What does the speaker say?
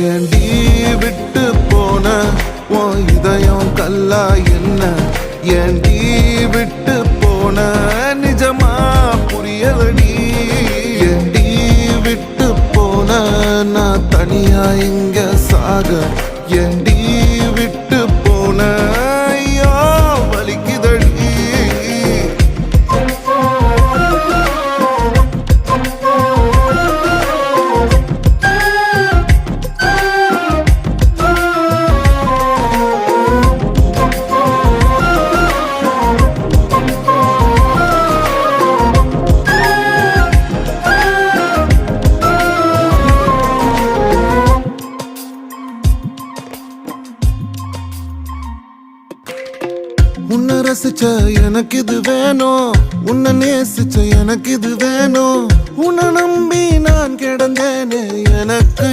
ஏண்டி விட்டு போன உன் இதயம் கல்லா என்ன ஏண்டி விட்டு போன நிஜமா புரியலடி ஏண்டி விட்டு போன நான் தனியா இங்க சாக ஏண்டி விட்டு போன ஐயோ வலிக்குதடி உன்னை ரசிச்ச எனக்கு இது வேணும் உன்னை நேசிச்ச எனக்கு இது வேணும் உன்னை நம்பி நான் கிடந்தேனே எனக்கு